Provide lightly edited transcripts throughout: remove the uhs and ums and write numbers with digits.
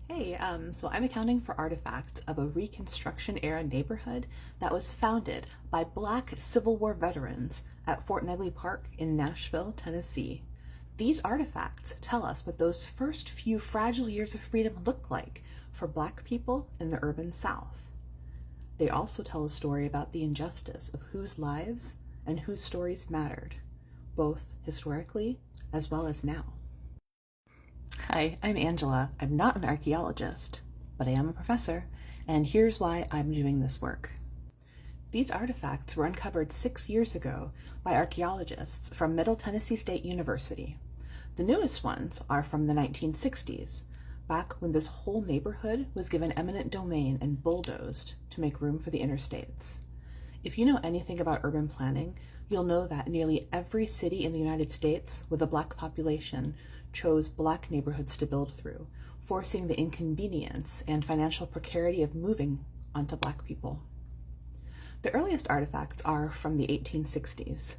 Hey, so I'm accounting for artifacts of a Reconstruction era neighborhood that was founded by Black Civil War veterans at Fort Negley Park in Nashville, Tennessee. These artifacts tell us what those first few fragile years of freedom looked like for Black people in the urban South. They also tell a story about the injustice of whose lives and whose stories mattered, both historically as well as now. Hi, I'm Angela. I'm not an archaeologist, but I am a professor, and here's why I'm doing this work. These artifacts were uncovered 6 years ago by archaeologists from Middle Tennessee State University. The newest ones are from the 1960s, back when this whole neighborhood was given eminent domain and bulldozed to make room for the interstates. If you know anything about urban planning, you'll know that nearly every city in the United States with a Black population chose Black neighborhoods to build through, forcing the inconvenience and financial precarity of moving onto Black people. The earliest artifacts are from the 1860s,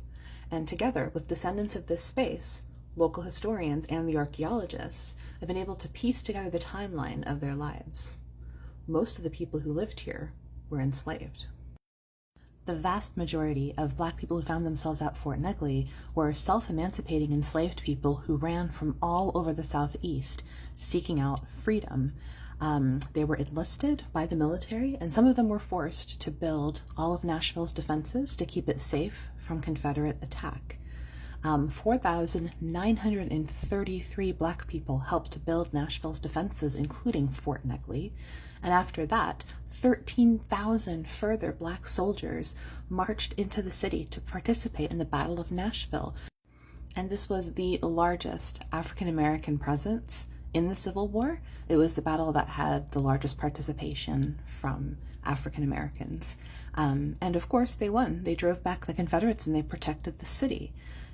and together with descendants of this space, local historians and the archaeologists have been able to piece together the timeline of their lives. Most of the people who lived here were enslaved. The vast majority of Black people who found themselves at Fort Negley were self-emancipating enslaved people who ran from all over the Southeast seeking out freedom. They were enlisted by the military, and some of them were forced to build all of Nashville's defenses to keep it safe from Confederate attack. 4,933 Black people helped build Nashville's defenses, including Fort Negley. And after that, 13,000 further Black soldiers marched into the city to participate in the Battle of Nashville. And this was the largest African-American presence in the Civil War. It was the battle that had the largest participation from African Americans. And of course they won. They drove back the Confederates and they protected the city.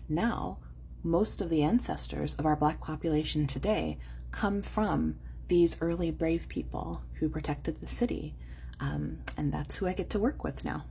Now, most of the ancestors of our Black population today come from these early brave people who protected the city, and that's who I get to work with now.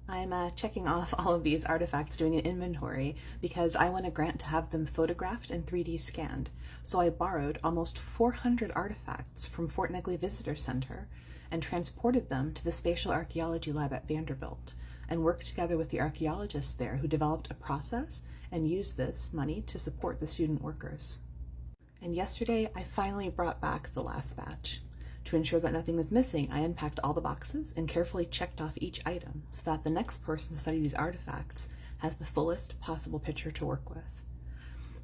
I'm checking off all of these artifacts, doing an inventory, because I won a grant to have them photographed and 3D scanned. So I borrowed almost 400 artifacts from Fort Negley Visitor Center and transported them to the Spatial Archaeology Lab at Vanderbilt, and worked together with the archaeologists there who developed a process and used this money to support the student workers. And yesterday, I finally brought back the last batch. To ensure that nothing was missing, I unpacked all the boxes and carefully checked off each item so that the next person to study these artifacts has the fullest possible picture to work with.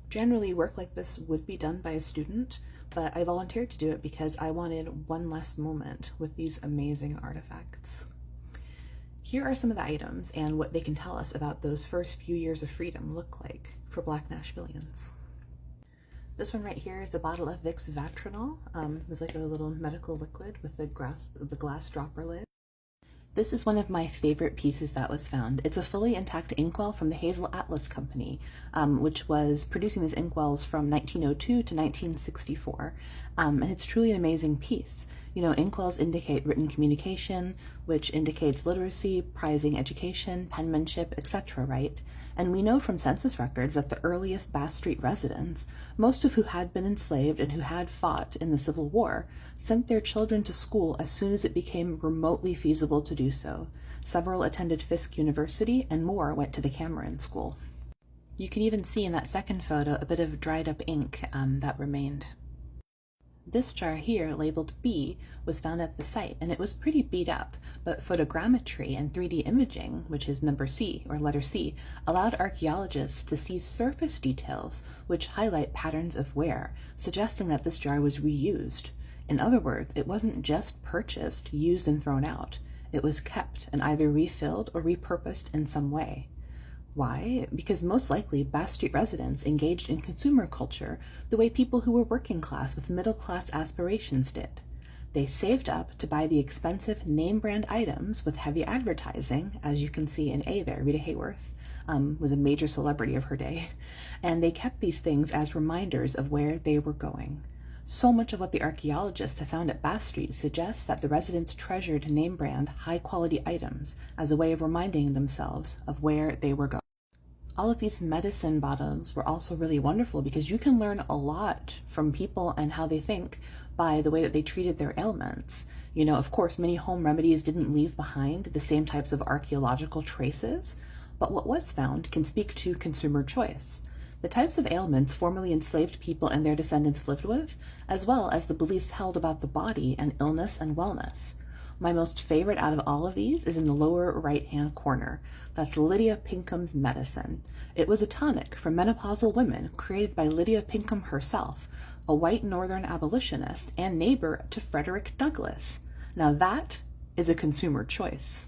Generally, work like this would be done by a student, but I volunteered to do it because I wanted one last moment with these amazing artifacts. Here are some of the items and what they can tell us about those first few years of freedom look like for Black Nashvillians. This one right here is a bottle of Vicks Vatronol. It's like a little medical liquid with the glass dropper lid. This is one of my favorite pieces that was found. It's a fully intact inkwell from the Hazel Atlas Company, which was producing these inkwells from 1902 to 1964. And it's truly an amazing piece. You know, inkwells indicate written communication, which indicates literacy, prizing education, penmanship, etc., right? And we know from census records that the earliest Bass Street residents, most of who had been enslaved and who had fought in the Civil War, sent their children to school as soon as it became remotely feasible to do so. Several attended Fisk University, and more went to the Cameron School. You can even see in that second photo a bit of dried up ink that remained. This jar here, labeled B, was found at the site, and it was pretty beat up, but photogrammetry and 3D imaging, which is number C, or letter C, allowed archaeologists to see surface details which highlight patterns of wear, suggesting that this jar was reused. In other words, it wasn't just purchased, used, and thrown out. It was kept and either refilled or repurposed in some way. Why? Because most likely Bass Street residents engaged in consumer culture the way people who were working class with middle class aspirations did. They saved up to buy the expensive name brand items with heavy advertising, as you can see in A there. Rita Hayworth was a major celebrity of her day, and they kept these things as reminders of where they were going. So much of what the archaeologists have found at Bass Street suggests that the residents treasured name brand, high quality items as a way of reminding themselves of where they were going. all of these medicine bottoms were also really wonderful because you can learn a lot from people and how they think by the way that they treated their ailments. You know, of course, many home remedies didn't leave behind the same types of archaeological traces, but what was found can speak to consumer choice. The types of ailments formerly enslaved people and their descendants lived with, as well as the beliefs held about the body and illness and wellness. My most favorite out of all of these is in the lower right-hand corner. That's Lydia Pinkham's medicine. It was a tonic for menopausal women created by Lydia Pinkham herself, a white Northern abolitionist and neighbor to Frederick Douglass. Now that is a consumer choice.